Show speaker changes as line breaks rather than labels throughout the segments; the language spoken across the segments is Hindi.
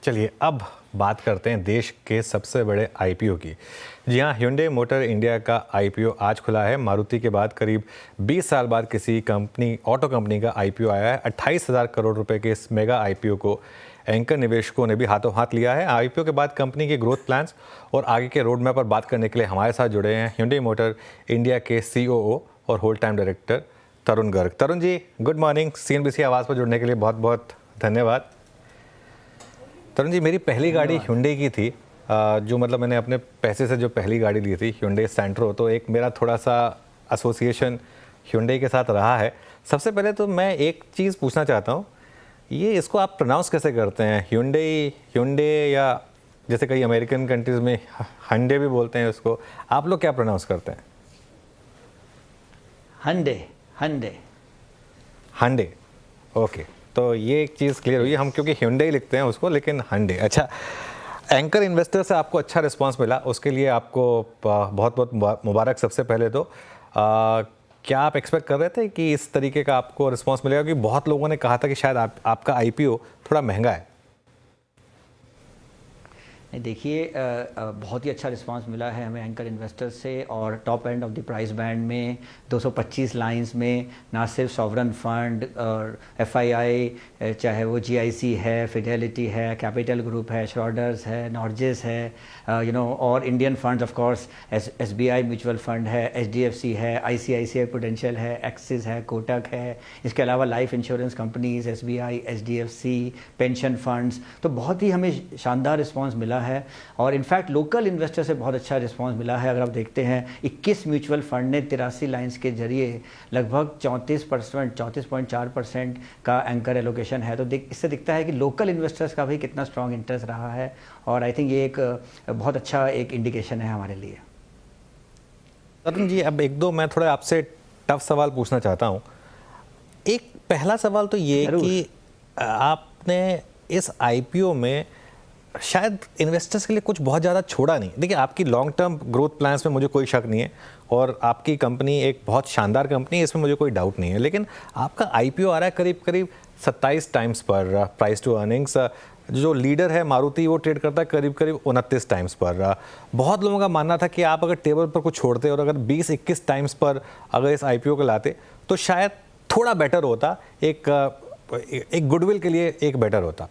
चलिए अब बात करते हैं देश के सबसे बड़े आईपीओ की। जी हाँ, Hyundai मोटर इंडिया का आईपीओ आज खुला है। मारुति के बाद करीब 20 साल बाद किसी कंपनी ऑटो कंपनी का आईपीओ आया है। 28,000 करोड़ रुपए के इस मेगा आईपीओ को एंकर निवेशकों ने भी हाथों हाथ लिया है। आईपीओ के बाद कंपनी के ग्रोथ प्लान्स और आगे के रोड मैप पर बात करने के लिए हमारे साथ जुड़े हैं Hyundai मोटर इंडिया के COO और होल टाइम डायरेक्टर तरुण Garg. Tarun ji, good morning. CNBC आवाज़ पर जुड़ने के लिए बहुत बहुत धन्यवाद। तरुण जी, मेरी पहली गाड़ी Hyundai की थी, जो मतलब मैंने अपने पैसे से जो पहली गाड़ी ली थी Hyundai Santro, तो एक मेरा थोड़ा सा एसोसिएशन Hyundai के साथ रहा है। सबसे पहले तो मैं एक चीज़ पूछना चाहता हूँ, ये इसको आप प्रोनाउंस कैसे करते हैं? Hyundai या जैसे कई अमेरिकन कंट्रीज़ में Hyundai भी बोलते हैं उसको, आप लोग क्या प्रोनाउंस करते हैं? Hyundai, okay. तो ये एक चीज़ क्लियर हुई, हम क्योंकि Hyundai लिखते हैं उसको, लेकिन Hyundai। अच्छा, एंकर इन्वेस्टर से आपको अच्छा रिस्पांस मिला, उसके लिए आपको बहुत बहुत मुबारक। सबसे पहले तो क्या आप एक्सपेक्ट कर रहे थे कि इस तरीके का आपको रिस्पांस मिलेगा? क्योंकि बहुत लोगों ने कहा था कि शायद आपका आईपीओ थोड़ा महंगा है।
देखिए, बहुत ही अच्छा रिस्पांस मिला है हमें एंकर इन्वेस्टर्स से, और top end of the price band में 225 लाइंस में ना सिर्फ सॉवरन फंड और FII, चाहे वो GIC है, फिडेलिटी है, कैपिटल ग्रुप है, श्रॉडर्स है, नॉर्जेस है, और Indian funds of course SBI mutual fund है, HDFC है, ICICI प्रूडेंशियल है, एक्सिस है, कोटक है, इसके अलावा life insurance companies SBI, HDFC, pension funds. तो बहुत ही हमें शानदार रिस्पांस मिला है, और इनफैक्ट लोकल इन्वेस्टर से बहुत अच्छा रिस्पांस मिला है। अगर आप देखते हैं 21 म्यूचुअल फंड ने 83 लाइंस के जरिए लगभग 34.4% का एंकर एलोकेशन है। तो इससे दिखता है कि लोकल इन्वेस्टर्स का भी कितना स्ट्रॉन्ग इंटरेस्ट रहा है, और आई थिंक ये एक बहुत अच्छा एक इंडिकेशन है हमारे लिए।
तरुण जी, अब एक दो मैं थोड़ा आपसे टफ सवाल पूछना चाहता हूँ। एक पहला सवाल तो ये कि आपने इस आईपीओ में शायद इन्वेस्टर्स के लिए कुछ बहुत ज़्यादा छोड़ा नहीं। देखिए, आपकी लॉन्ग टर्म ग्रोथ प्लान्स में मुझे कोई शक नहीं है, और आपकी कंपनी एक बहुत शानदार कंपनी है, इसमें मुझे कोई डाउट नहीं है। लेकिन आपका आईपीओ आ रहा है करीब करीब 27 टाइम्स पर प्राइस टू अर्निंग्स। जो लीडर है मारुति, वो ट्रेड करता है करीब करीब 29 टाइम्स पर। बहुत लोगों का मानना था कि आप अगर टेबल पर कुछ छोड़ते और अगर 20-21 टाइम्स पर अगर इस आईपीओ को लाते तो शायद थोड़ा बेटर होता, एक गुडविल के लिए एक बेटर होता।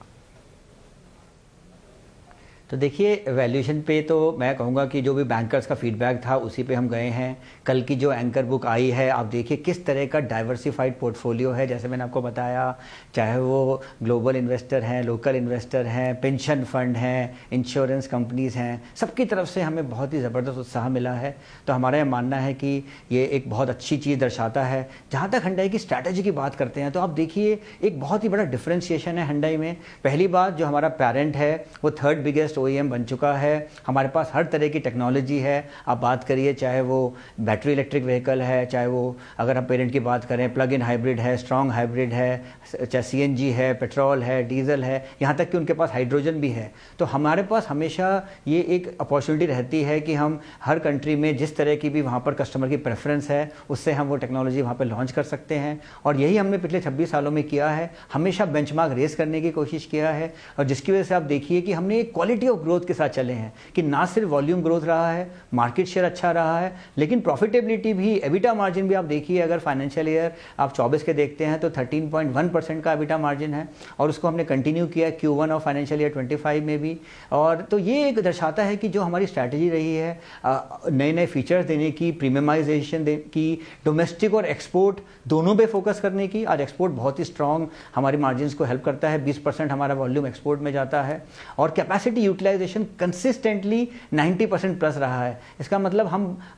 तो देखिए, वैल्यूएशन पे तो मैं कहूँगा कि जो भी बैंकर्स का फीडबैक था उसी पे हम गए हैं। कल की जो एंकर बुक आई है, आप देखिए किस तरह का डाइवर्सिफाइड पोर्टफोलियो है। जैसे मैंने आपको बताया, चाहे वो ग्लोबल इन्वेस्टर हैं, लोकल इन्वेस्टर हैं, पेंशन फंड हैं, इंश्योरेंस कंपनीज़ हैं, सबकी तरफ से हमें बहुत ही ज़बरदस्त उत्साह मिला है। तो हमारा यह मानना है कि ये एक बहुत अच्छी चीज़ दर्शाता है। जहाँ तक Hyundai की स्ट्रैटेजी की बात करते हैं, तो आप देखिए एक बहुत ही बड़ा डिफ्रेंशिएशन है Hyundai में। पहली बात, जो हमारा पेरेंट है वो 3rd बिगेस्ट OEM बन चुका है। हमारे पास हर तरह की टेक्नोलॉजी है। आप बात करिए, चाहे वो बैटरी इलेक्ट्रिक व्हीकल है, चाहे वो अगर हम पेरेंट की बात करें प्लग इन हाइब्रिड है, स्ट्रॉन्ग हाइब्रिड है, चाहे CNG है, पेट्रोल है, डीजल है, यहाँ तक कि उनके पास हाइड्रोजन भी है। तो हमारे पास हमेशा ये एक अपॉर्चुनिटी रहती है कि हम हर कंट्री में जिस तरह की भी वहाँ पर कस्टमर की प्रेफरेंस है, उससे हम वो टेक्नोलॉजी वहाँ पर लॉन्च कर सकते हैं। और यही हमने पिछले 26 सालों में किया है। हमेशा बेंचमार्क रेस करने की कोशिश किया है, और जिसकी वजह से आप देखिए कि हमने एक क्वालिटी ऑफ ग्रोथ के साथ चले हैं कि ना सिर्फ वॉल्यूम ग्रोथ रहा है, मार्केट शेयर अच्छा रहा है, लेकिन प्रॉफिटेबिलिटी भी, एबिटा मार्जिन भी आप देखिए, अगर फाइनेंशियल ईयर आप 24 के देखते हैं तो 13.1% का एबिटा मार्जिन है, और उसको हमने कंटिन्यू किया Q1 ऑफ फाइनेंशियल ईयर 25 में भी। और तो ये एक दर्शाता है कि जो हमारी स्ट्रैटेजी रही है नए नए फीचर्स देने की, प्रीमियमाइजेशन की, डोमेस्टिक और एक्सपोर्ट दोनों पे फोकस करने की। आज एक्सपोर्ट बहुत ही स्ट्रॉन्ग हमारी मार्जिन को हेल्प करता है। 20% हमारा वॉल्यूम एक्सपोर्ट में जाता है, और कैपेसिटी यूटिलाइजेशन कंसिस्टेंटली 90% प्लस रहा है। इसका मतलब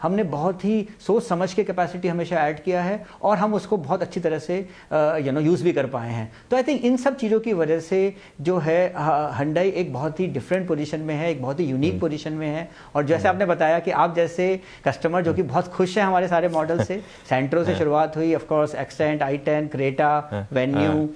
हमने बहुत ही सोच समझ के कैपेसिटी हमेशा ऐड किया है, और हम उसको बहुत अच्छी तरह से यूज़ भी कर पाए हैं। तो आई थिंक इन सब चीज़ों की वजह से जो है Hyundai एक बहुत ही डिफरेंट पोजीशन में है, एक बहुत ही यूनिक पोजीशन में है। और जैसे आपने बताया कि आप जैसे कस्टमर जो कि बहुत खुश हैं हमारे सारे मॉडल से, Santro से शुरुआत हुई, of course Accent, i10, Creta, venue,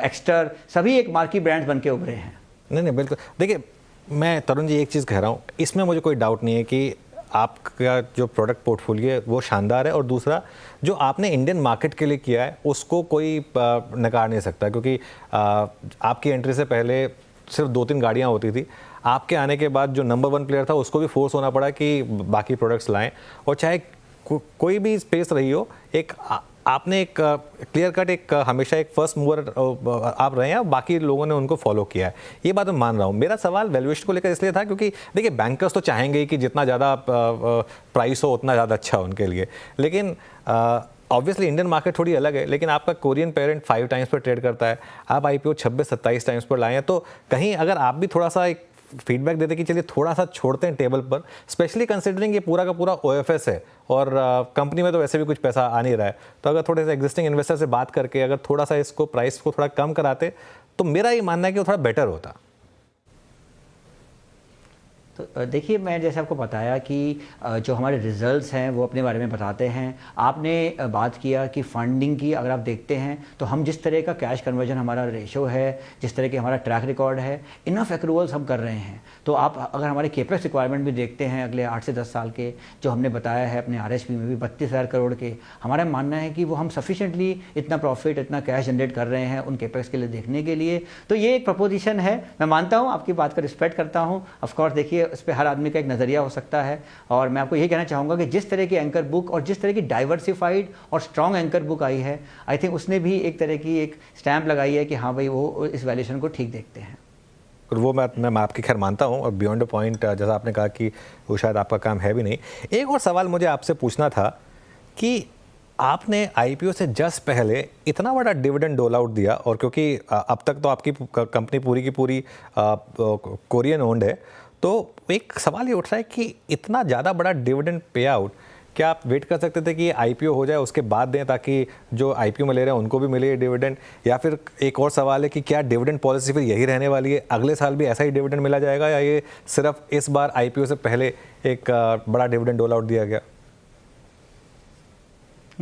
Exter, सभी एक मार्की ब्रांड्स बन के उभरे हैं।
नहीं, बिल्कुल। देखिए, मैं तरुण जी एक चीज़ कह रहा हूँ, इसमें मुझे कोई डाउट नहीं है कि आपका जो प्रोडक्ट पोर्टफोलियो है वो शानदार है, और दूसरा जो आपने इंडियन मार्केट के लिए किया है उसको कोई नकार नहीं सकता, क्योंकि आपकी एंट्री से पहले सिर्फ 2-3 गाड़ियाँ होती थी। आपके आने के बाद जो नंबर 1 प्लेयर था उसको भी फोर्स होना पड़ा कि बाकी प्रोडक्ट्स लाएं, और चाहे कोई भी स्पेस रही हो, एक आपने एक क्लियर कट एक हमेशा एक फर्स्ट मूवर आप रहे हैं, और बाकी लोगों ने उनको फॉलो किया है। ये बात मैं मान रहा हूँ। मेरा सवाल वैल्यूएशन को लेकर इसलिए था क्योंकि देखिए बैंकर्स तो चाहेंगे ही कि जितना ज़्यादा प्राइस हो उतना ज़्यादा अच्छा उनके लिए, लेकिन ऑब्वियसली इंडियन मार्केट थोड़ी अलग है। लेकिन आपका कोरियन पेरेंट 5 टाइम्स पर ट्रेड करता है, आप IPO 26-27 टाइम्स पर लाए हैं, तो कहीं अगर आप भी थोड़ा सा एक फीडबैक देते कि चलिए थोड़ा सा छोड़ते हैं टेबल पर, स्पेशली कंसिडरिंग ये पूरा का पूरा OFS है और कंपनी में तो वैसे भी कुछ पैसा आ नहीं रहा है, तो अगर थोड़े से एग्जिस्टिंग इन्वेस्टर से बात करके अगर थोड़ा सा इसको प्राइस को थोड़ा कम कराते, तो मेरा ये मानना है कि वो थोड़ा बेटर होता।
तो देखिए, मैं जैसे आपको बताया कि जो हमारे रिजल्ट्स हैं वो अपने बारे में बताते हैं। आपने बात किया कि फंडिंग की, अगर आप देखते हैं तो हम जिस तरह का कैश कन्वर्जन हमारा रेशो है, जिस तरह की हमारा ट्रैक रिकॉर्ड है, इनफ एक्रूवल्स हम कर रहे हैं। तो आप अगर हमारे केपेक्स रिक्वायरमेंट भी देखते हैं अगले 8 से 10 साल के, जो हमने बताया है अपने RHP में भी 32,000 करोड़ के, हमारा मानना है कि वो हम सफिशेंटली इतना प्रॉफिट, इतना कैश जनरेट कर रहे हैं उन केपेक्स के लिए देखने के लिए। तो ये एक प्रपोजिशन है। मैं मानता हूँ, आपकी बात का रिस्पेक्ट करता हूँ। ऑफकोर्स देखिए, उस पर हर आदमी का एक नज़रिया हो सकता है, और मैं आपको यही कहना चाहूँगा कि जिस तरह की एंकर बुक और जिस तरह की डाइवर्सिफाइड और स्ट्रॉन्ग एंकर बुक आई है, आई थिंक उसने भी एक तरह की एक स्टैंप लगाई है कि हाँ भाई वो इस वैल्यूएशन को ठीक देखते हैं।
और वो मैं आपकी खैर मानता हूँ, और बियॉन्ड द पॉइंट जैसा आपने कहा कि वो शायद आपका काम है भी नहीं। एक और सवाल मुझे आपसे पूछना था कि आपने IPO से जस्ट पहले इतना बड़ा डिविडेंड डोल आउट दिया, और क्योंकि अब तक तो आपकी कंपनी पूरी की पूरी कोरियन ओन्ड है, तो एक सवाल ये उठ रहा है कि इतना ज़्यादा बड़ा डिविडेंड पे आउट, क्या आप वेट कर सकते थे कि ये IPO हो जाए उसके बाद दें, ताकि जो IPO में ले रहे हैं उनको भी मिले ये डिविडेंड? या फिर एक और सवाल है कि क्या डिविडेंड पॉलिसी फिर यही रहने वाली है, अगले साल भी ऐसा ही डिविडेंड मिला जाएगा, या ये सिर्फ इस बार IPO से पहले एक बड़ा डिविडेंड डोल आउट दिया गया?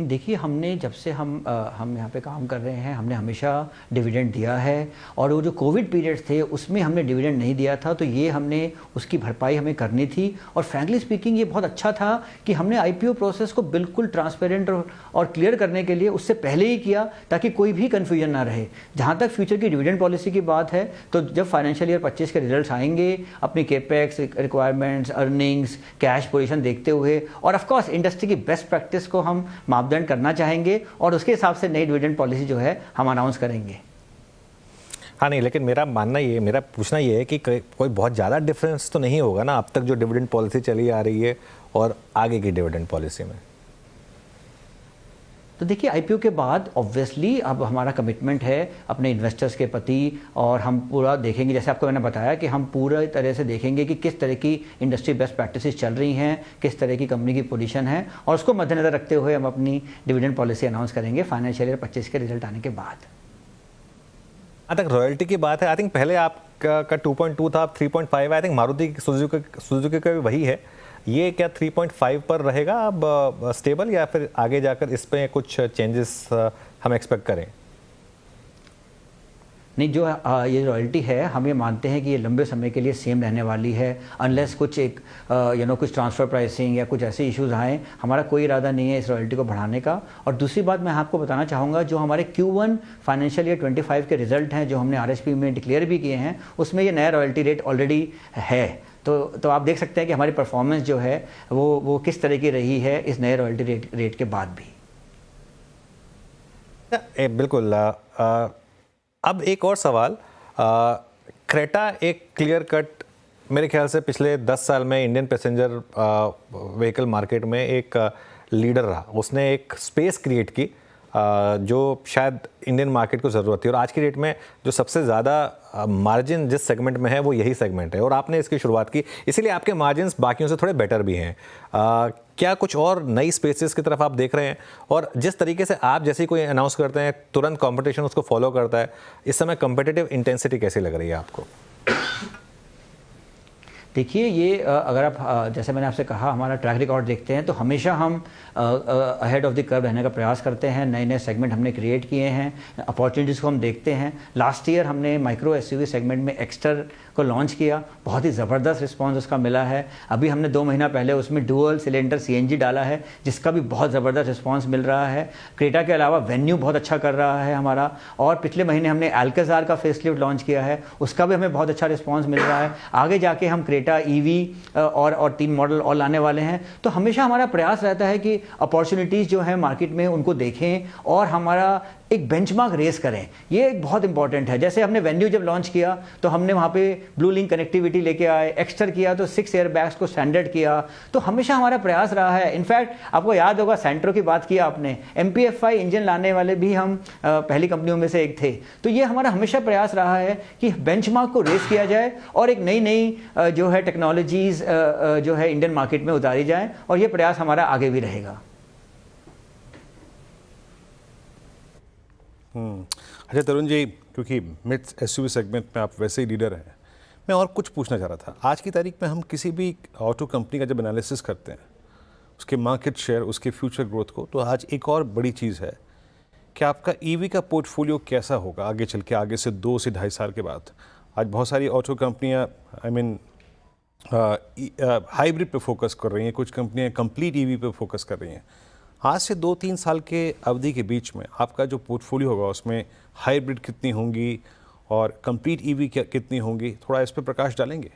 देखिए, हमने जब से हम यहाँ पे काम कर रहे हैं, हमने हमेशा डिविडेंड दिया है, और वो जो कोविड पीरियड्स थे उसमें हमने डिविडेंड नहीं दिया था, तो ये हमने उसकी भरपाई हमें करनी थी। और फ्रैंकली स्पीकिंग ये बहुत अच्छा था कि हमने IPO प्रोसेस को बिल्कुल ट्रांसपेरेंट और क्लियर करने के लिए उससे पहले ही किया, ताकि कोई भी कन्फ्यूजन ना रहे। जहाँ तक फ्यूचर की डिविडेंड पॉलिसी की बात है, तो जब फाइनेंशियल ईयर 25 के रिजल्ट आएंगे, अपनी capex requirements, earnings, cash position देखते हुए, और ऑफकोर्स इंडस्ट्री की बेस्ट प्रैक्टिस को हम मापदंड करना चाहेंगे, और उसके हिसाब से नई डिविडेंड पॉलिसी जो है हम अनाउंस करेंगे।
हाँ नहीं, लेकिन मेरा पूछना ये है कि कोई बहुत ज़्यादा डिफरेंस तो नहीं होगा ना अब तक जो डिविडेंड पॉलिसी चली आ रही है और आगे की डिविडेंड पॉलिसी में?
तो देखिए, IPO के बाद ऑब्वियसली अब हमारा कमिटमेंट है अपने इन्वेस्टर्स के प्रति, और हम पूरा देखेंगे, जैसे आपको मैंने बताया कि हम पूरा तरह से देखेंगे कि किस तरह की इंडस्ट्री बेस्ट प्रैक्टिसेस चल रही हैं, किस तरह की कंपनी की पोजीशन है, और उसको मद्देनजर रखते हुए हम अपनी डिविडेंड पॉलिसी अनाउंस करेंगे फाइनेंशियल ईयर 25 के रिजल्ट आने के बाद।
तक रॉयल्टी की बात है, आई थिंक पहले आपका 2.2 था, 3.5, आई थिंक मारुति सुजुकी का भी वही है। ये क्या 3.5 पर रहेगा अब स्टेबल, या फिर आगे जाकर इस पे कुछ चेंजेस हम एक्सपेक्ट करें?
नहीं, जो ये रॉयल्टी है, हम ये मानते हैं कि ये लंबे समय के लिए सेम रहने वाली है, अनलेस कुछ एक कुछ ट्रांसफ़र प्राइसिंग या कुछ ऐसे इश्यूज आए। हमारा कोई इरादा नहीं है इस रॉयल्टी को बढ़ाने का। और दूसरी बात मैं आपको बताना चाहूँगा, जो हमारे Q1 फाइनेंशियल ईयर 25 के रिजल्ट हैं, जो हमने RHP में डिक्लेयर भी किए हैं, उसमें ये नया रॉयल्टी रेट ऑलरेडी है। तो आप देख सकते हैं कि हमारी परफॉर्मेंस जो है वो किस तरह की रही है इस नए रॉयल्टी रेट के बाद भी।
बिल्कुल। अब एक और सवाल, क्रेटा एक क्लियर कट मेरे ख्याल से पिछले 10 साल में इंडियन पैसेंजर व्हीकल मार्केट में एक लीडर रहा। उसने एक स्पेस क्रिएट की जो शायद इंडियन मार्केट को ज़रूरत थी, और आज की डेट में जो सबसे ज़्यादा मार्जिन जिस सेगमेंट में है वो यही सेगमेंट है, और आपने इसकी शुरुआत की, इसीलिए आपके मार्जिन्स बाकियों से थोड़े बेटर भी हैं। क्या कुछ और नई स्पेसेस की तरफ आप देख रहे हैं? और जिस तरीके से आप जैसे कोई अनाउंस करते हैं तुरंत कंपटीशन उसको फॉलो करता है, इस समय कंपेटिटिव इंटेंसिटी कैसी लग रही है आपको?
देखिए ये अगर आप जैसे मैंने आपसे कहा हमारा ट्रैक रिकॉर्ड देखते हैं तो हमेशा हम अहेड ऑफ द कर्व रहने का प्रयास करते हैं। नए नए सेगमेंट हमने क्रिएट किए हैं, अपॉर्चुनिटीज़ को हम देखते हैं। लास्ट ईयर हमने माइक्रो एसयूवी सेगमेंट में एक्स्टर को लॉन्च किया, बहुत ही ज़बरदस्त रिस्पांस उसका मिला है। अभी हमने 2 महीना पहले उसमें डुअल सिलेंडर सीएनजी डाला है जिसका भी बहुत ज़बरदस्त रिस्पांस मिल रहा है। क्रेटा के अलावा वेन्यू बहुत अच्छा कर रहा है हमारा, और पिछले महीने हमने अल्काज़ार का फेसलिफ्ट लॉन्च किया है, उसका भी हमें बहुत अच्छा रिस्पांस मिल रहा है। आगे जाके हम क्रेटा ईवी और 3 मॉडल और लाने वाले हैं। तो हमेशा हमारा प्रयास रहता है कि अपॉर्चुनिटीज़ जो है मार्केट में उनको देखें और हमारा एक बेंचमार्क रेस करें। ये एक बहुत इंपॉर्टेंट है। जैसे हमने वेन्यू जब लॉन्च किया तो हमने वहाँ पे ब्लू लिंक कनेक्टिविटी लेके आए, एक्स्टर किया तो 6 एयर बैग्स को स्टैंडर्ड किया। तो हमेशा हमारा प्रयास रहा है। इनफैक्ट आपको याद होगा सेंट्रो की बात किया आपने, MPFI इंजन लाने वाले भी हम पहली कंपनियों में से एक थे। तो ये हमारा हमेशा प्रयास रहा है कि बेंचमार्क को रेस किया जाए और एक नई नई जो है टेक्नोलॉजीज़ जो है इंडियन मार्केट में उतारी जाए, और ये प्रयास हमारा आगे भी रहेगा।
अच्छा तरुण जी, क्योंकि मिड एसयूवी सेगमेंट में आप वैसे ही लीडर हैं, मैं और कुछ पूछना चाह रहा था। आज की तारीख में हम किसी भी ऑटो कंपनी का जब एनालिसिस करते हैं, उसके मार्केट शेयर, उसके फ्यूचर ग्रोथ को, तो आज एक और बड़ी चीज़ है कि आपका ईवी का पोर्टफोलियो कैसा होगा आगे चल के, आगे से 2 से 2.5 साल के बाद। आज बहुत सारी ऑटो कंपनियाँ हाइब्रिड पे फोकस कर रही हैं, कुछ कंपनियाँ कंप्लीट ईवी पे फोकस कर रही हैं। आज से 2-3 साल के अवधि के बीच में आपका जो पोर्टफोलियो होगा उसमें हाइब्रिड कितनी होंगी और कंप्लीट ईवी कितनी होंगी, थोड़ा इस पर प्रकाश डालेंगे?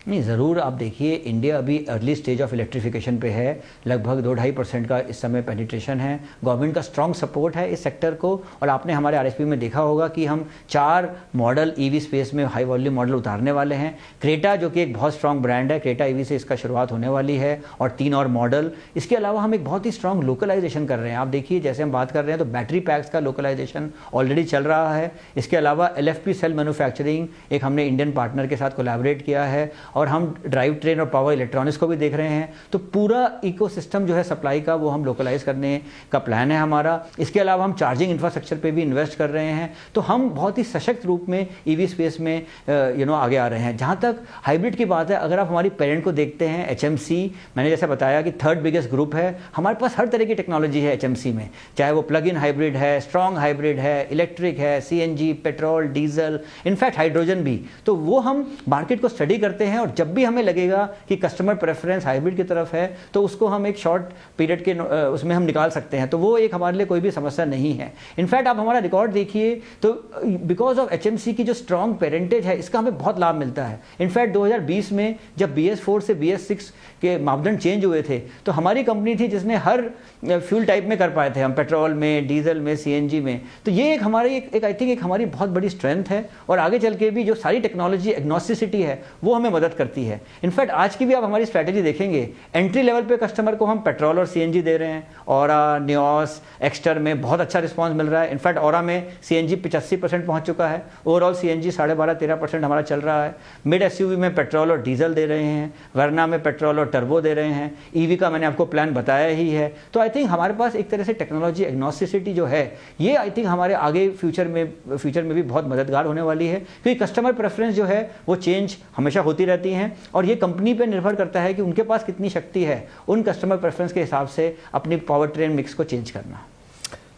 नहीं, ज़रूर। आप देखिए इंडिया अभी अर्ली स्टेज ऑफ इलेक्ट्रिफिकेशन पे है, लगभग 2-2.5% का इस समय पेनिट्रेशन है। गवर्नमेंट का स्ट्रॉन्ग सपोर्ट है इस सेक्टर को, और आपने हमारे आरएसपी में देखा होगा कि हम 4 मॉडल ईवी स्पेस में हाई वॉल्यूम मॉडल उतारने वाले हैं। क्रेटा जो कि एक बहुत स्ट्रॉन्ग ब्रांड है, क्रेटा ईवी से इसका शुरुआत होने वाली है, और 3 और मॉडल। इसके अलावा हम एक बहुत ही स्ट्रॉन्ग लोकलाइजेशन कर रहे हैं। आप देखिए जैसे हम बात कर रहे हैं तो बैटरी पैक्स का लोकलाइजेशन ऑलरेडी चल रहा है। इसके अलावा LFP सेल मैन्युफैक्चरिंग एक हमने इंडियन पार्टनर के साथ कोलैबोरेट किया है, और हम ड्राइव ट्रेन और पावर इलेक्ट्रॉनिक्स को भी देख रहे हैं। तो पूरा इकोसिस्टम जो है सप्लाई का वो हम लोकलाइज करने का प्लान है हमारा। इसके अलावा हम चार्जिंग इंफ्रास्ट्रक्चर पे भी इन्वेस्ट कर रहे हैं। तो हम बहुत ही सशक्त रूप में ईवी स्पेस में आगे आ रहे हैं। जहाँ तक हाइब्रिड की बात है, अगर आप हमारी पेरेंट को देखते हैं HMC, मैंने जैसे बताया कि 3rd बिगेस्ट ग्रुप है। हमारे पास हर तरह की टेक्नोलॉजी है HMC में, चाहे वो प्लग इन हाइब्रिड है, स्ट्रॉन्ग हाइब्रिड है, इलेक्ट्रिक है, CNG, petrol, diesel, in fact hydrogen भी। तो वो हम मार्केट को स्टडी करते हैं, और जब भी हमें लगेगा कि कस्टमर प्रेफरेंस हाइब्रिड की तरफ है तो उसको हम एक शॉर्ट पीरियड के उसमें हम निकाल सकते हैं। तो वो एक हमारे लिए कोई भी समस्या नहीं है। इनफैक्ट आप हमारा रिकॉर्ड देखिए तो बिकॉज ऑफ HMC की जो स्ट्रॉन्ग पेरेंटेज है इसका हमें बहुत लाभ मिलता है। इनफैक्ट 2020 में जब BS4 से BS6 के मापदंड चेंज हुए थे तो हमारी कंपनी थी जिसने हर फ्यूल टाइप में कर पाए थे हम, पेट्रोल में, डीजल में, CNG में। तो ये एक हमारी एक आई थिंक एक हमारी बहुत बड़ी स्ट्रेंथ है, और आगे चल के भी जो सारी टेक्नोलॉजी एग्नोस्टिसिटी है वो हमें मदद करती है। इनफैक्ट आज की भी आप हमारी स्ट्रैटेजी देखेंगे, एंट्री लेवल पे कस्टमर को हम पेट्रोल और CNG दे रहे हैं। ऑरा, नियोस, एक्स्टर में बहुत अच्छा रिस्पांस मिल रहा है। इनफैक्ट ऑरा में CNG 85% पहुंच चुका है। ओवरऑल CNG 12.5-13% हमारा चल रहा है। मिड SUV में पेट्रोल और डीजल दे रहे हैं, वर्ना में पेट्रोल और टर्बो दे रहे हैं। ईवी का मैंने आपको प्लान बताया ही है। तो आई थिंक हमारे पास एक तरह से टेक्नोलॉजी एग्नोस्टिसिटी जो है ये आई थिंक हमारे आगे फ्यूचर में भी बहुत मददगार होने वाली है, क्योंकि कस्टमर प्रेफरेंस जो है वो चेंज हमेशा होती रहती हैं, और ये कंपनी पे निर्भर करता है कि उनके पास कितनी शक्ति है उन कस्टमर प्रेफरेंस के हिसाब से अपनी पावर ट्रेन मिक्स को चेंज करना।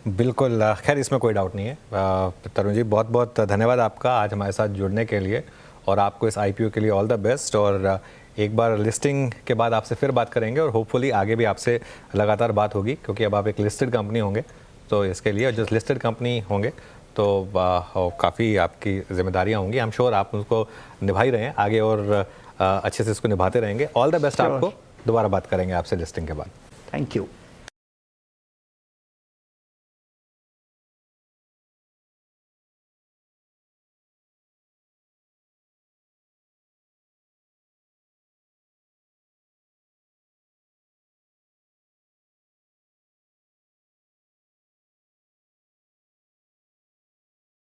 बिल्कुल, खैर इसमें कोई डाउट नहीं है। तरुण जी बहुत बहुत धन्यवाद आपका आज हमारे साथ जुड़ने के लिए, और आपको इस IPO के लिए ऑल द बेस्ट। और एक बार लिस्टिंग के बाद आपसे फिर बात करेंगे, और होपफुली आगे भी आपसे लगातार बात होगी, क्योंकि अब आप एक लिस्टेड कंपनी होंगे। तो इसके लिए जो लिस्टेड कंपनी होंगे तो काफ़ी आपकी जिम्मेदारियाँ होंगी। आई एम श्योर आप उसको निभा ही रहे हैं आगे, और अच्छे से इसको निभाते रहेंगे। ऑल द बेस्ट आपको। दोबारा बात करेंगे आपसे लिस्टिंग के बाद।
Thank you.